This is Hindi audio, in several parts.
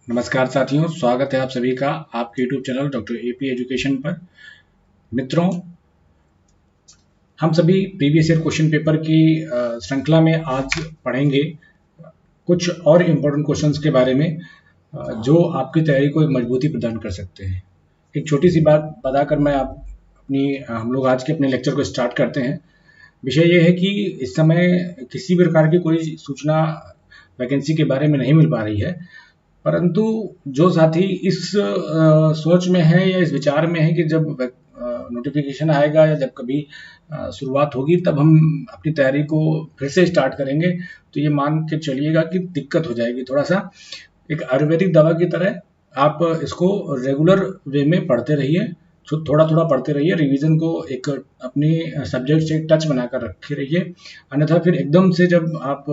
नमस्कार साथियों, स्वागत है आप सभी का आपके YouTube channel doctor AP education पर। मित्रों, हम सभी प्रीवियस ईयर क्वेश्चन पेपर की श्रृंखला में आज पढ़ेंगे कुछ और इम्पोर्टेंट क्वेश्चंस के बारे में जो आपकी तैयारी को एक मजबूती प्रदान कर सकते हैं। एक छोटी सी बात बताकर मैं हम लोग आज के अपने लेक्चर को स्टार्ट करते हैं। विषय ये है कि इस समय किसी भी प्रकार की कोई सूचना वैकेंसी के बारे में नहीं मिल पा रही है, परंतु जो साथी इस सोच में है या इस विचार में है कि जब नोटिफिकेशन आएगा या जब कभी शुरुआत होगी तब हम अपनी तैयारी को फिर से स्टार्ट करेंगे, तो ये मान के चलिएगा कि दिक्कत हो जाएगी। थोड़ा सा एक आयुर्वेदिक दवा की तरह आप इसको रेगुलर वे में पढ़ते रहिए, थोड़ा थोड़ा पढ़ते रहिए, रिवीजन को एक अपनी सब्जेक्ट से टच बनाकर रखे रहिए। अन्यथा फिर एकदम से जब आप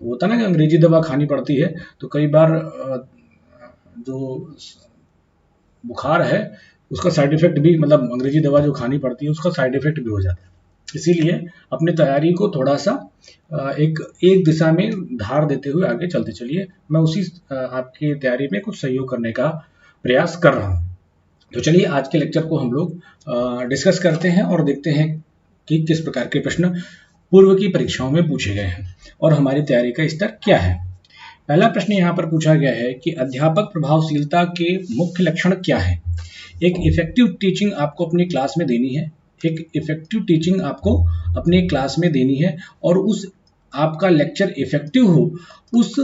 होता ना कि अंग्रेजी दवा खानी पड़ती है, तो कई बार जो बुखार है उसका साइड इफेक्ट भी, मतलब अंग्रेजी दवा जो खानी पड़ती है उसका साइड इफेक्ट भी हो जाता है। इसीलिए अपनी तैयारी को थोड़ा सा एक दिशा में धार देते हुए आगे चलते चलिए। मैं उसी आपकी तैयारी में कुछ सहयोग करने का प्रयास कर रहा हूँ। तो चलिए आज के लेक्चर को हम लोग डिस्कस करते हैं और देखते हैं कि किस प्रकार के प्रश्न पूर्व की परीक्षाओं में पूछे गए हैं और हमारी तैयारी का स्तर क्या है। पहला प्रश्न यहाँ पर पूछा गया है कि अध्यापक प्रभावशीलता के मुख्य लक्षण क्या है। एक इफेक्टिव टीचिंग आपको अपनी क्लास में देनी है, एक इफेक्टिव टीचिंग आपको अपने क्लास में देनी है, और उस आपका लेक्चर इफेक्टिव हो, उस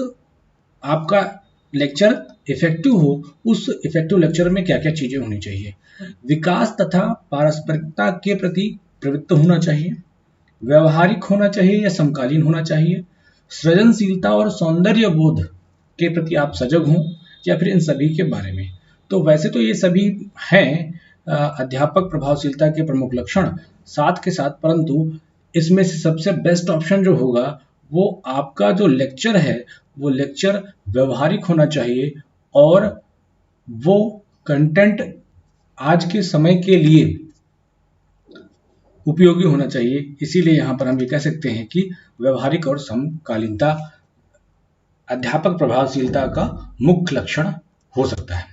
आपका लेक्चर इफेक्टिव हो, उस इफेक्टिव लेक्चर में क्या क्या चीजें होनी चाहिए। विकास तथा पारस्परिकता के प्रति प्रवृत्त होना चाहिए, व्यवहारिक होना चाहिए या समकालीन होना चाहिए, सृजनशीलता और सौंदर्य बोध के प्रति आप सजग हों, या फिर इन सभी के बारे में। तो वैसे तो ये सभी हैं अध्यापक प्रभावशीलता के प्रमुख लक्षण साथ के साथ, परंतु इसमें से सबसे बेस्ट ऑप्शन जो होगा वो आपका जो लेक्चर है वो लेक्चर व्यवहारिक होना चाहिए और वो कंटेंट आज के समय के लिए उपयोगी होना चाहिए। इसीलिए यहाँ पर हम ये कह सकते हैं कि व्यवहारिक और समकालीनता अध्यापक प्रभावशीलता का मुख्य लक्षण हो सकता है।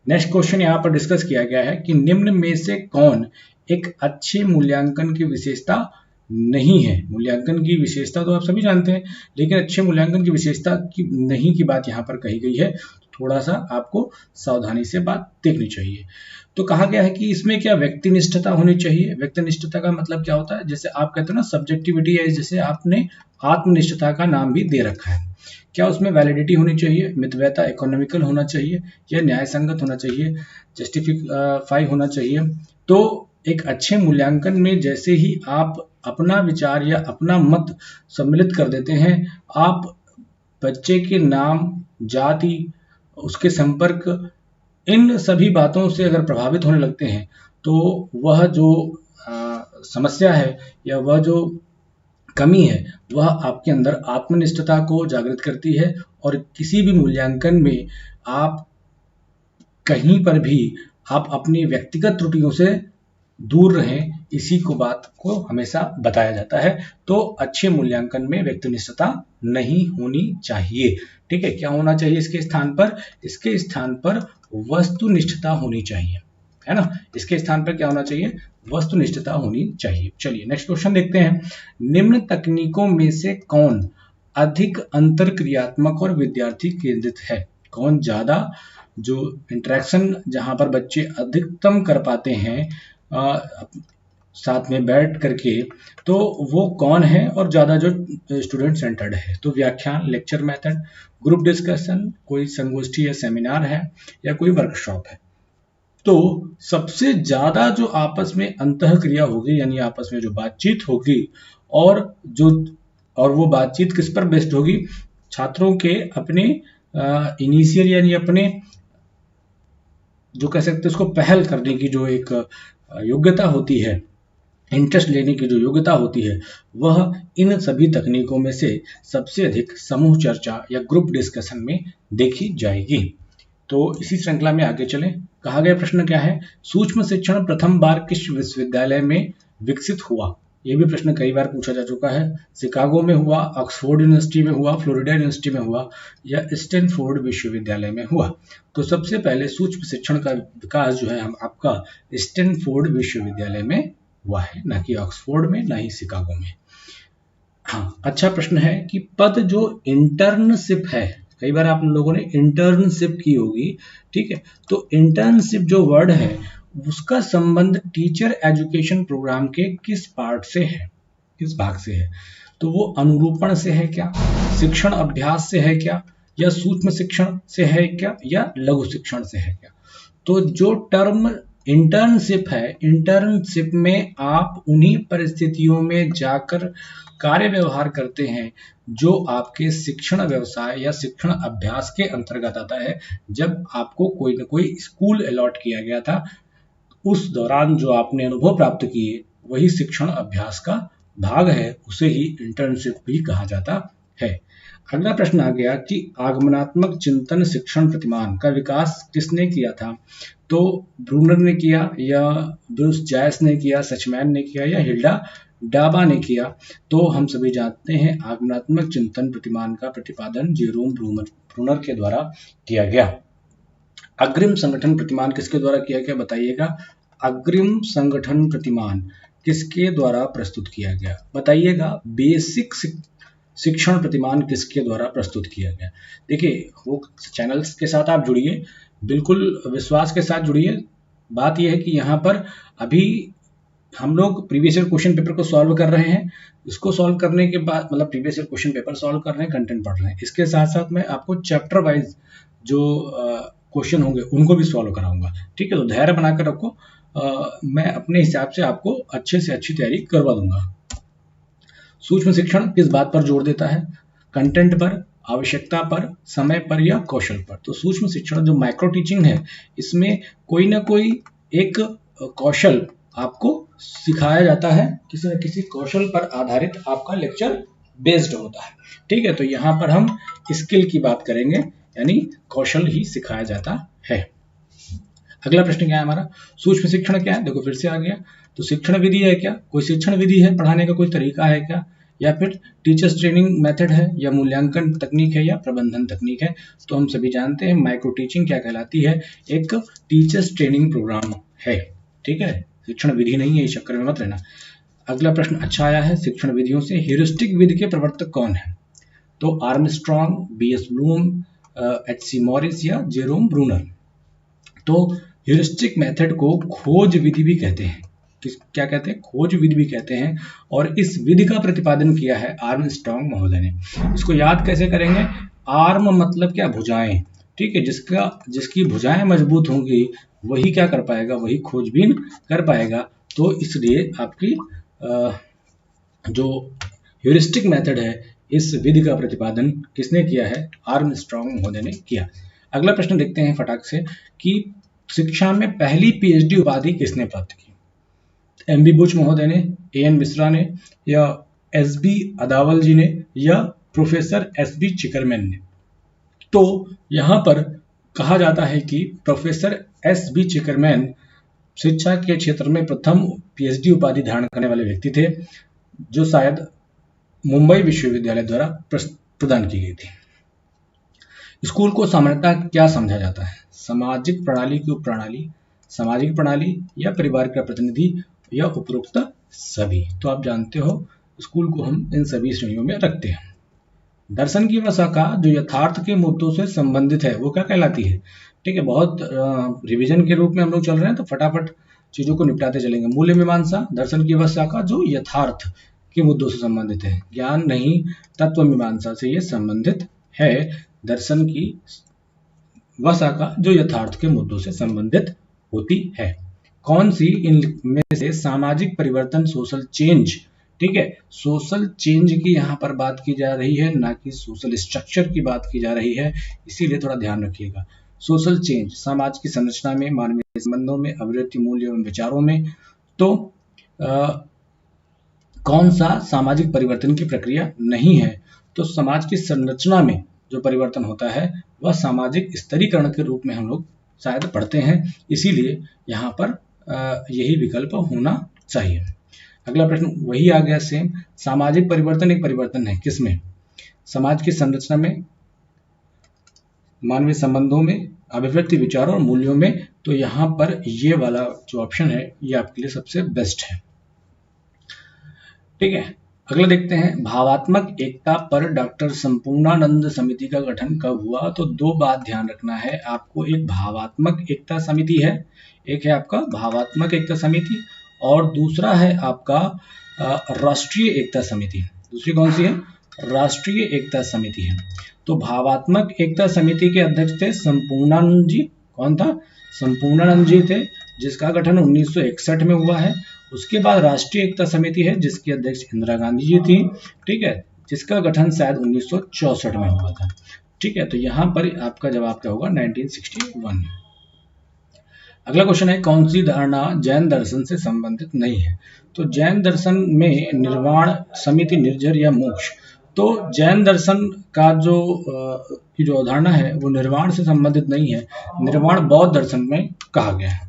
नेक्स्ट क्वेश्चन यहाँ पर डिस्कस किया गया है कि निम्न में से कौन एक अच्छे मूल्यांकन की विशेषता नहीं है। मूल्यांकन की विशेषता तो आप सभी जानते हैं, लेकिन अच्छे मूल्यांकन की विशेषता की नहीं की बात यहाँ पर कही गई है। थोड़ा सा आपको सावधानी से बात देखनी चाहिए। तो कहा गया है कि इसमें क्या व्यक्तिनिष्ठता होनी चाहिए। व्यक्तिनिष्ठता का मतलब क्या होता है, जैसे आप कहते हो ना सब्जेक्टिविटी है, जैसे आपने आत्मनिष्ठता का नाम भी दे रखा है। क्या उसमें वैलिडिटी होनी चाहिए, मितव्ययता इकोनॉमिकल होना चाहिए या न्याय संगत होना चाहिए, जस्टिफाई होना चाहिए। तो एक अच्छे मूल्यांकन में जैसे ही आप अपना विचार या अपना मत सम्मिलित कर देते हैं, आप बच्चे के नाम, जाति, उसके संपर्क, इन सभी बातों से अगर प्रभावित होने लगते हैं तो वह जो समस्या है या वह जो कमी है वह आपके अंदर आत्मनिष्ठता को जागृत करती है, और किसी भी मूल्यांकन में आप कहीं पर भी आप अपनी व्यक्तिगत त्रुटियों से दूर रहें, इसी को बात को हमेशा बताया जाता है। तो अच्छे मूल्यांकन में व्यक्तिनिष्ठता नहीं होनी चाहिए। ठीक है, क्या होना चाहिए इसके स्थान पर? इसके स्थान पर वस्तुनिष्ठता होनी चाहिए, है ना। इसके स्थान पर क्या होना चाहिए? वस्तुनिष्ठता होनी चाहिए। चलिए नेक्स्ट क्वेश्चन देखते हैं। निम्न तकनीकों में से कौन अधिक अंतरक्रियात्मक और विद्यार्थी केंद्रित है। कौन ज्यादा जो इंटरेक्शन जहां पर बच्चे अधिकतम कर पाते हैं साथ में बैठ करके, तो वो कौन है और ज्यादा जो स्टूडेंट सेंटर्ड है। तो व्याख्यान, लेक्चर मेथड, ग्रुप डिस्कशन, कोई संगोष्ठी या सेमिनार है, या कोई वर्कशॉप है। तो सबसे ज्यादा जो आपस में अंतःक्रिया होगी, यानी आपस में जो बातचीत होगी, और वो बातचीत किस पर बेस्ड होगी? छात्रों के अपने इनिशियल यानी अपने जो कह सकते हैं उसको पहल करने की जो एक योग्यता होती है, इंटरेस्ट लेने की जो योग्यता होती है, वह इन सभी तकनीकों में से सबसे अधिक समूह चर्चा या ग्रुप डिस्कशन में देखी जाएगी। तो इसी श्रृंखला में आगे चलें। कहा गया प्रश्न क्या है? सूक्ष्म शिक्षण प्रथम बार किस विश्वविद्यालय में विकसित हुआ। ये भी प्रश्न कई बार पूछा जा चुका है। शिकागो में हुआ, ऑक्सफोर्ड यूनिवर्सिटी में हुआ, फ्लोरिडा यूनिवर्सिटी में हुआ या स्टैनफोर्ड विश्वविद्यालय में हुआ। तो सबसे पहले सूक्ष्म शिक्षण का विकास जो है हम आपका स्टैनफोर्ड विश्वविद्यालय में हुआ है, ना कि ऑक्सफोर्ड में, ना ही शिकागो में। हाँ, अच्छा प्रश्न है कि पद जो इंटर्नशिप है, कई बार आप लोगों ने इंटर्नशिप की होगी, ठीक है, तो इंटर्नशिप जो वर्ड है उसका संबंध टीचर एजुकेशन प्रोग्राम के किस पार्ट से है, किस भाग से है? तो वो अनुरूपण से है क्या, शिक्षण अभ्यास से है क्या, या सूक्ष्म शिक्षण से है क्या, या लघु शिक्षण से है क्या? तो जो टर्म इंटर्नशिप है, इंटर्नशिप में आप उन्हीं परिस्थितियों में जाकर कार्य व्यवहार करते हैं जो आपके शिक्षण व्यवसाय या शिक्षण अभ्यास के अंतर्गत आता है। जब आपको कोई न कोई स्कूल अलॉट किया गया था, उस दौरान जो आपने अनुभव प्राप्त किए वही शिक्षण अभ्यास का भाग है, उसे ही इंटर्नशिप भी कहा जाता है। अगला प्रश्न आ गया कि आगमनात्मक चिंतन शिक्षण प्रतिमान का विकास किसने किया था? तो ब्रूनर ने किया, या ब्रूस जॉयस ने किया, सचमैन ने किया, या हिल्डा डाबा ने किया? तो हम सभी जानते हैं आगमनात्मक चिंतन प्रतिमान का प्रतिपादन जेरोम ब्रूनर के द्वारा किया गया। अग्रिम संगठन प्रतिमान किसके द्वारा किया गया, बताइएगा। अग्रिम संगठन प्रतिमान किसके द्वारा प्रस्तुत किया गया, बताइएगा। बेसिक शिक्षण प्रतिमान किसके द्वारा प्रस्तुत किया गया? देखिए, वो चैनल्स के साथ आप जुड़िए, बिल्कुल विश्वास के साथ जुड़िए। बात यह है कि यहाँ पर अभी हम लोग प्रीवियस ईयर क्वेश्चन पेपर को सॉल्व कर रहे हैं। इसको सॉल्व करने के बाद, मतलब previous year question paper solve कर रहे हैं, कंटेंट पढ़ रहे हैं, इसके साथ साथ मैं आपको चैप्टर वाइज जो क्वेश्चन होंगे उनको भी सॉल्व कराऊंगा, ठीक है। तो धैर्य बनाकर रखो, मैं अपने हिसाब से आपको अच्छे से अच्छी तैयारी करवा दूंगा। सूक्ष्म शिक्षण किस बात पर जोर देता है? कंटेंट पर, आवश्यकता पर, समय पर, या कौशल पर? तो सूक्ष्म शिक्षण जो माइक्रो टीचिंग है, इसमें कोई ना कोई एक कौशल आपको सिखाया जाता है, किसी न किसी कौशल पर आधारित आपका लेक्चर बेस्ड होता है, ठीक है। तो यहाँ पर हम स्किल की बात करेंगे, यानी कौशल ही सिखाया जाता है। अगला प्रश्न क्या है हमारा? सूक्ष्म शिक्षण क्या है? देखो फिर से आ गया। तो शिक्षण विधि है क्या? कोई शिक्षण विधि है, पढ़ाने का कोई तरीका है क्या, या फिर टीचर्स ट्रेनिंग मेथड है, या मूल्यांकन तकनीक है, या प्रबंधन तकनीक है? तो हम सभी जानते हैं माइक्रो टीचिंग क्या कहलाती है, एक टीचर्स ट्रेनिंग प्रोग्राम है, ठीक है। शिक्षण विधि नहीं है, इस चक्कर में मत रहना। अगला प्रश्न अच्छा आया है, शिक्षण विधियों से ह्यूरिस्टिक विधि के प्रवर्तक कौन है? तो आर्मस्ट्रॉन्ग, बीएस ब्लूम, एच.सी. मॉरिस, या जेरोम ब्रूनर? तो ह्यूरिस्टिक मेथड को खोज विधि भी कहते हैं। क्या कहते हैं? खोज विधि भी कहते हैं। और इस विधि का प्रतिपादन किया है आर्मस्ट्रॉन्ग महोदय ने। इसको याद कैसे करेंगे? आर्म मतलब क्या? भुजाएं, ठीक है। जिसकी भुजाएं मजबूत होंगी वही क्या कर पाएगा? वही खोजबीन कर पाएगा। तो इसलिए आपकी जो ह्यूरिस्टिक मेथड है, इस विधि का प्रतिपादन किसने किया है? आर्मस्ट्रॉन्ग महोदय ने किया। अगला प्रश्न देखते हैं फटाक से कि शिक्षा में पहली पीएचडी उपाधि किसने प्राप्त की? एम.बी. बुच महोदय ने, ए.एन. मिश्रा ने, या एस.बी. अदावल जी ने, या प्रोफेसर एस.बी. चिकरमैन ने? तो यहाँ पर कहा जाता है कि प्रोफेसर एस.बी. चिकरमैन शिक्षा के क्षेत्र में प्रथम पीएचडी उपाधि धारण करने वाले व्यक्ति थे, जो शायद मुंबई विश्वविद्यालय द्वारा प्रदान की गई थी। स्कूल को सामान्यतः क्या समझा जाता है? सामाजिक प्रणाली की उपप्रणाली, सामाजिक प्रणाली, या परिवार का प्रतिनिधि, या उपरोक्त सभी? तो आप जानते हो स्कूल को हम इन सभी श्रेणियों में रखते हैं। दर्शन की वह शाखा जो यथार्थ के मुद्दों से संबंधित है, वो क्या कहलाती है? ठीक है, बहुत रिवीजन के रूप में हम लोग चल रहे हैं, तो फटाफट चीजों को निपटाते चलेंगे। मूल्य मीमांसा, दर्शन की वह शाखा जो यथार्थ के मुद्दों से संबंधित है। ज्ञान नहीं, तत्व मीमांसा से ये संबंधित है। दर्शन की वह शाखा जो यथार्थ के मुद्दों से संबंधित होती है। कौन सी इनमें से सामाजिक परिवर्तन, सोशल चेंज, ठीक है, सोशल चेंज की यहाँ पर बात की जा रही है, ना कि सोशल स्ट्रक्चर की बात की जा रही है, इसीलिए थोड़ा ध्यान रखिएगा। सोशल चेंज, समाज की संरचना में, मानवीय संबंधों में, अभिवृत्ति मूल्य एवं विचारों में। तो कौन सा सामाजिक परिवर्तन की प्रक्रिया नहीं है? तो समाज की संरचना में जो परिवर्तन होता है वह सामाजिक स्तरीकरण के रूप में हम लोग शायद पढ़ते हैं, इसीलिए यहाँ पर यही विकल्प होना चाहिए। अगला प्रश्न वही आ गया सेम, सामाजिक परिवर्तन एक परिवर्तन है किसमें? समाज की संरचना में, मानवीय संबंधों में, अभिव्यक्ति विचारों और मूल्यों में। तो यहाँ पर ये वाला जो ऑप्शन है ये आपके लिए सबसे बेस्ट है। ठीक है, अगला देखते हैं, भावात्मक एकता पर डॉक्टर संपूर्णानंद समिति का गठन कब हुआ? तो दो बात ध्यान रखना है आपको, एक भावात्मक एकता समिति है, एक है आपका भावात्मक एकता समिति, और दूसरा है आपका राष्ट्रीय एकता समिति। दूसरी कौन सी है? राष्ट्रीय एकता समिति है। तो भावात्मक एकता समिति के अध्यक्ष थे संपूर्णानंद जी। कौन था? संपूर्णानंद जी थे, जिसका गठन 1961 में हुआ है। उसके बाद राष्ट्रीय एकता समिति है जिसकी अध्यक्ष इंदिरा गांधी जी थी। ठीक है, जिसका गठन शायद 1964 में हुआ था। ठीक है, तो यहाँ पर आपका जवाब क्या होगा? 1961। अगला क्वेश्चन है, कौन सी धारणा जैन दर्शन से संबंधित नहीं है? तो जैन दर्शन में निर्वाण, समिति, निर्जर या मोक्ष। तो जैन दर्शन का जो अवधारणा है वो निर्वाण से संबंधित नहीं है। निर्वाण बौद्ध दर्शन में कहा गया है।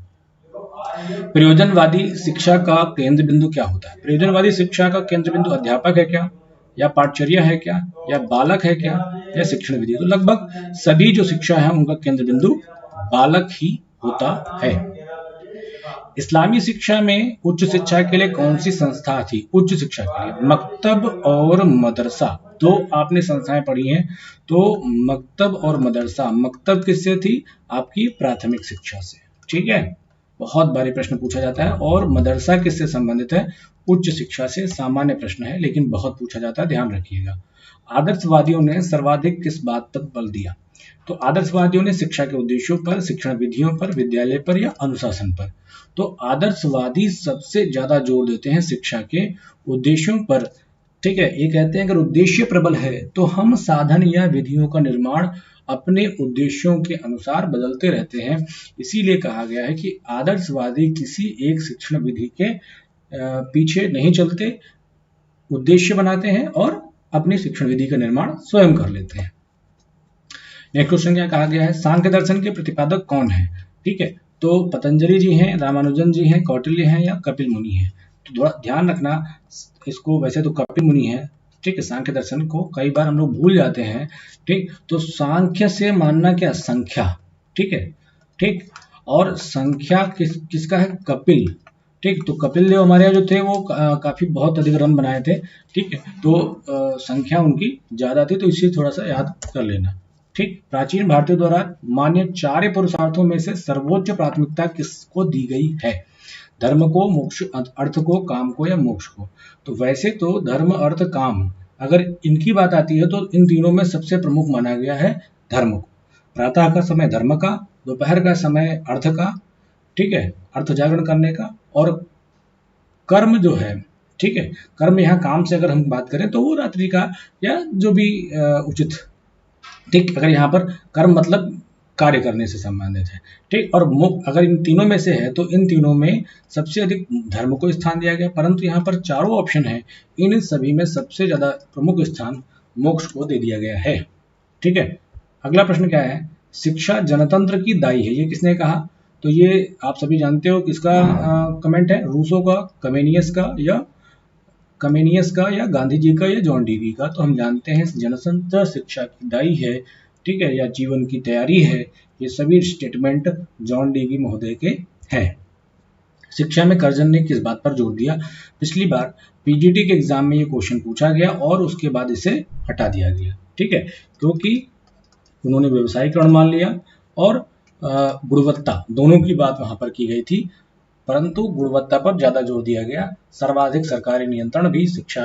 प्रयोजनवादी शिक्षा का केंद्र बिंदु क्या होता है? प्रयोजनवादी शिक्षा का केंद्र बिंदु अध्यापक है क्या, या पाठचर्या है क्या, या बालक है क्या, या शिक्षण विधि? तो लगभग सभी जो शिक्षा है उनका केंद्र बिंदु बालक ही होता है। इस्लामी शिक्षा में उच्च शिक्षा के लिए कौन सी संस्था थी? उच्च शिक्षा के लिए मकतब और मदरसा, दो आपने संस्थाएं पढ़ी हैं। तो मकतब और मदरसा, मकतब किससे थी? आपकी प्राथमिक शिक्षा से। ठीक है, बहुत बारी प्रश्न पूछा जाता है। और मदरसा किससे संबंधित है? उच्च शिक्षा से। सामान्य प्रश्न है लेकिन बहुत पूछा जाता है, ध्यान रखिएगा। आदर्शवादियों ने सर्वाधिक किस बात पर बल दिया? तो आदर्शवादियों ने शिक्षा के उद्देश्यों पर, शिक्षण विधियों पर, विद्यालय पर या अनुशासन पर। तो आदर्शवादी सबसे ज्यादा जोर देते हैं शिक्षा के उद्देश्यों पर। ठीक है, ये कहते हैं अगर उद्देश्य प्रबल है तो हम साधन या विधियों का निर्माण अपने उद्देश्यों के अनुसार बदलते रहते हैं। इसीलिए कहा गया है कि आदर्शवादी किसी एक शिक्षण विधि के पीछे नहीं चलते, उद्देश्य बनाते हैं और अपनी शिक्षण विधि का निर्माण स्वयं कर लेते हैं। नेक्स्ट क्वेश्चन क्या कहा गया है? सांख्य दर्शन के प्रतिपादक कौन है? ठीक है, तो पतंजलि जी हैं, रामानुजन जी हैं, कौटिल्य हैं या कपिल मुनि हैं? तो थोड़ा ध्यान रखना इसको, वैसे तो कपिल मुनि है। ठीक है, सांख्य दर्शन को कई बार हम लोग भूल जाते हैं। ठीक, तो सांख्य से मानना क्या? संख्या। ठीक है, ठीक, और संख्या किसका है? कपिल। ठीक, तो कपिल देव हमारे यहाँ जो थे वो काफी बहुत अधिक रन बनाए थे। ठीक है, तो संख्या उनकी ज्यादा थी, तो इसे थोड़ा सा याद कर लेना। ठीक, प्राचीन भारतीयों द्वारा मान्य 4 पुरुषार्थों में से सर्वोच्च प्राथमिकता किसको दी गई है? धर्म को, मोक्ष, अर्थ को, काम को या मोक्ष को? तो वैसे तो धर्म, अर्थ, काम, अगर इनकी बात आती है तो इन तीनों में सबसे प्रमुख माना गया है धर्म को। प्रातः का समय धर्म का, दोपहर का समय अर्थ का, ठीक है, अर्थ जागरण करने का, और कर्म जो है, ठीक है, कर्म यहाँ काम से अगर हम बात करें तो वो रात्रि का या जो भी उचित। ठीक, अगर यहाँ पर कर्म मतलब कार्य करने से संबंधित है। ठीक, और मोक्ष अगर इन तीनों में से है तो इन तीनों में सबसे अधिक धर्म को स्थान दिया गया, परंतु यहाँ पर चारों ऑप्शन है, इन सभी में सबसे ज्यादा प्रमुख स्थान मोक्ष को दे दिया गया है। ठीक है, अगला प्रश्न क्या है? शिक्षा जनतंत्र की दाई है, ये किसने कहा? तो ये आप सभी जानते हो किसका कमेंट है? रूसो का, कमेनियस का या गांधी जी का या जॉन डीवी का? तो हम जानते हैं जनतंत्र शिक्षा की दाई है, ठीक है, या जीवन की तैयारी है। ये सभी स्टेटमेंट जॉन डीवी महोदय के हैं। शिक्षा में कर्जन ने किस बात पर जोर दिया? पिछली बार पीजीटी के एग्जाम में ये क्वेश्चन पूछा गया और उसके बाद इसे हटा दिया गया। ठीक है, क्योंकि उन्होंने व्यवसायीकरण मान लिया और गुणवत्ता दोनों की बात वहां पर की गई थी, परंतु गुणवत्ता पर ज्यादा जोर दिया गया। सर्वाधिक सरकारी नियंत्रण भी शिक्षा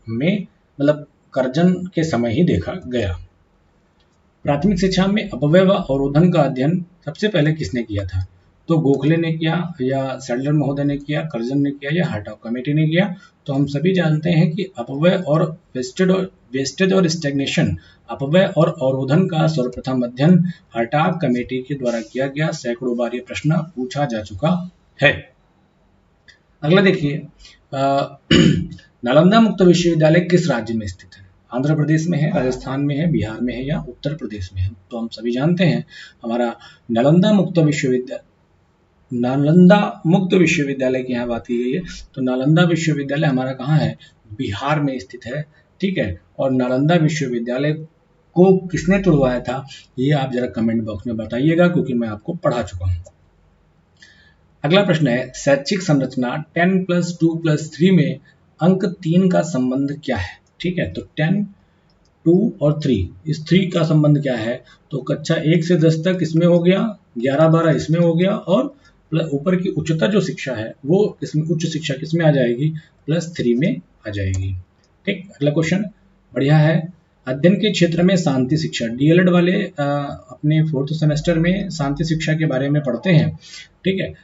में मतलब कर्जन के समय ही देखा गया। प्राथमिक शिक्षा में अपव्यय व अवरोधन का अध्ययन सबसे पहले किसने किया था? तो गोखले ने किया, या सैडलर महोदय ने किया, कर्जन ने किया, या हार्टॉग कमेटी ने किया? तो हम सभी जानते हैं कि अपव्यय और वेस्टेज और स्टैग्नेशन, अपव्यय और अवरोधन का सर्वप्रथम अध्ययन हार्टॉग कमेटी के द्वारा किया गया। सैकड़ों बार यह प्रश्न पूछा जा चुका है। अगला देखिए, नालंदा मुक्त विश्वविद्यालय किस राज्य में स्थित है? आंध्र प्रदेश में है, राजस्थान में है, बिहार में है या उत्तर प्रदेश में है? तो हम सभी जानते हैं हमारा नालंदा मुक्त नालंदा मुक्त विश्वविद्यालय की यहाँ बात की गई है, तो नालंदा विश्वविद्यालय हमारा कहाँ है, बिहार में स्थित है, ठीक है। और नालंदा विश्वविद्यालय को किसने तुड़वाया था, ये आप जरा कमेंट बॉक्स में बताइएगा, क्योंकि मैं आपको पढ़ा चुका हूँ। अगला प्रश्न है, शैक्षिक संरचना 10+2+3 में अंक 3 का संबंध क्या है, ठीक है। तो 10, 2 और 3, इस 3 का संबंध क्या है, तो कक्षा 1 से 10 तक इसमें हो गया, 11-12 इसमें हो गया, और ऊपर की उच्चतर जो शिक्षा है वो इसमें, उच्च शिक्षा किसमें आ जाएगी, +3 में आ जाएगी, ठीक। अगला क्वेश्चन बढ़िया है, अध्ययन के क्षेत्र में शांति शिक्षा, डीएलएड वाले अपने 4th सेमेस्टर में शांति शिक्षा के बारे में पढ़ते हैं, ठीक है।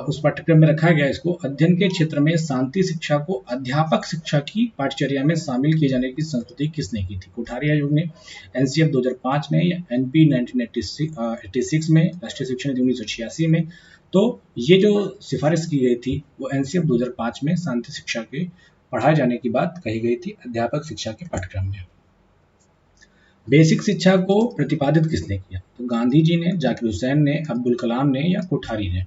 उस पाठ्यक्रम में रखा गया इसको, अध्ययन के क्षेत्र में शांति शिक्षा को अध्यापक शिक्षा की पाठ्यचर्या में शामिल किए जाने की संस्तुति किसने की थी, कोठारी आयोग ने, एनसीएफ 2005 में, या एनपी 1986 में, राष्ट्रीय शिक्षा नीति 1986 में। तो ये जो सिफारिश की गई थी वो एनसीएफ 2005 में शांति शिक्षा के पढ़ाए जाने की बात कही गई थी अध्यापक शिक्षा के पाठ्यक्रम में। बेसिक शिक्षा को प्रतिपादित किसने किया, तो गांधी जी ने, जाकिर हुसैन ने, अब्दुल कलाम ने, या कोठारी ने,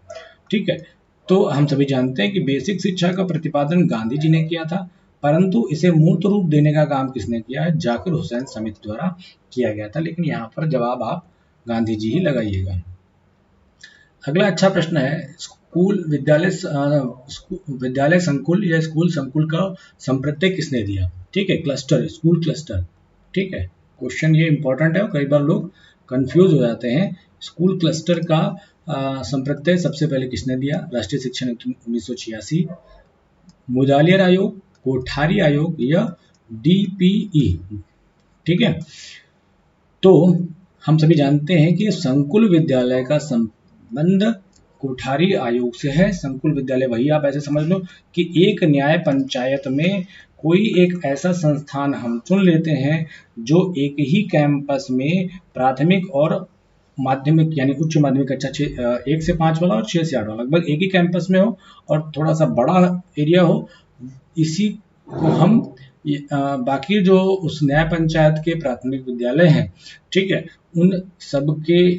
ठीक है। तो हम सभी जानते हैं कि बेसिक शिक्षा का प्रतिपादन गांधी जी ने किया था, परंतु इसे मूर्त रूप देने का काम किसने किया है, जाकिर हुसैन समिति द्वारा किया गया था, लेकिन यहाँ पर जवाब आप गांधी जी ही लगाइएगा। अगला अच्छा प्रश्न है, स्कूल विद्यालय संकुल या स्कूल संकुल का संप्रत्यय किसने दिया, ठीक है, क्लस्टर, स्कूल क्लस्टर, ठीक है। क्वेश्चन ये इंपॉर्टेंट है और कई बार लोग कंफ्यूज हो जाते हैं। स्कूल क्लस्टर का संप्रत्यय सबसे पहले किसने दिया, राष्ट्रीय शिक्षा नीति 1986, मुदालियर आयोग, कोठारी आयोग, या डीपीई, ठीक है। तो हम सभी जानते हैं कि संकुल विद्यालय का संबंध कोठारी आयोग से है। संकुल विद्यालय वही, आप ऐसे समझ लो कि एक न्याय पंचायत में कोई एक ऐसा संस्थान हम चुन लेते हैं जो एक ही कैंपस में प्राथमिक और माध्यमिक यानी उच्च माध्यमिक कक्षा 1 से 5 वाला और 6 से 8 वाला लगभग एक ही कैंपस में हो और थोड़ा सा बड़ा एरिया हो। इसी को हम बाकी जो उस न्याय पंचायत के प्राथमिक विद्यालय हैं, ठीक है, उन सब के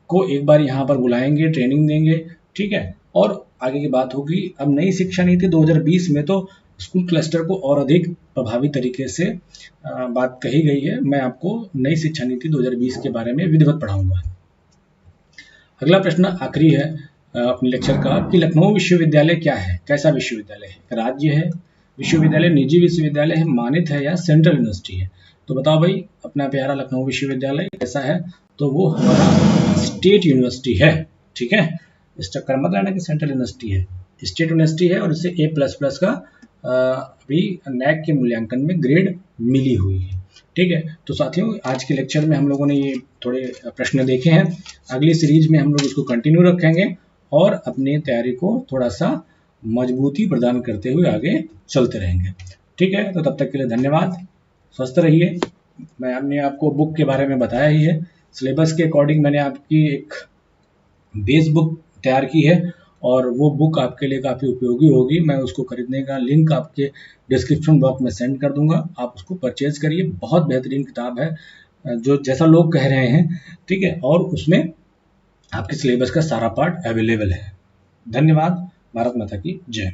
को एक बार यहाँ पर बुलाएंगे, ट्रेनिंग देंगे, ठीक है। और आगे की बात होगी। अब नई शिक्षा नीति 2020 में तो स्कूल क्लस्टर को और अधिक प्रभावी तरीके से बात कही गई है। मैं आपको नई शिक्षा नीति 2020 के बारे में विधिवत पढ़ाऊंगा। अगला प्रश्न आखिरी है अपने लेक्चर का कि लखनऊ विश्वविद्यालय क्या है, कैसा विश्वविद्यालय है, राज्य है, विश्वविद्यालय, निजी विश्वविद्यालय है, मानित है, या सेंट्रल यूनिवर्सिटी है। तो बताओ भाई, अपना प्यारा लखनऊ विश्वविद्यालय कैसा है, तो वो हमारा स्टेट यूनिवर्सिटी है, ठीक है। इस चक्कर मत रहना कि सेंट्रल यूनिवर्सिटी है, स्टेट यूनिवर्सिटी है और इसे A++ का अभी नैक के मूल्यांकन में ग्रेड मिली हुई है, ठीक है। तो साथियों, आज के लेक्चर में हम लोगों ने ये थोड़े प्रश्न देखे हैं। अगली सीरीज में हम लोग इसको कंटिन्यू रखेंगे और अपनी तैयारी को थोड़ा सा मजबूती प्रदान करते हुए आगे चलते रहेंगे, ठीक है। तो तब तक के लिए धन्यवाद, स्वस्थ रहिए। मैंने आपको बुक के बारे में बताया ही है, सिलेबस के अकॉर्डिंग मैंने आपकी एक बेस बुक तैयार की है और वो बुक आपके लिए काफ़ी उपयोगी होगी। मैं उसको खरीदने का लिंक आपके डिस्क्रिप्शन बॉक्स में सेंड कर दूंगा, आप उसको परचेज करिए। बहुत बेहतरीन किताब है, जो जैसा लोग कह रहे हैं, ठीक है, और उसमें आपके सिलेबस का सारा पार्ट अवेलेबल है। धन्यवाद। भारत माता की जय।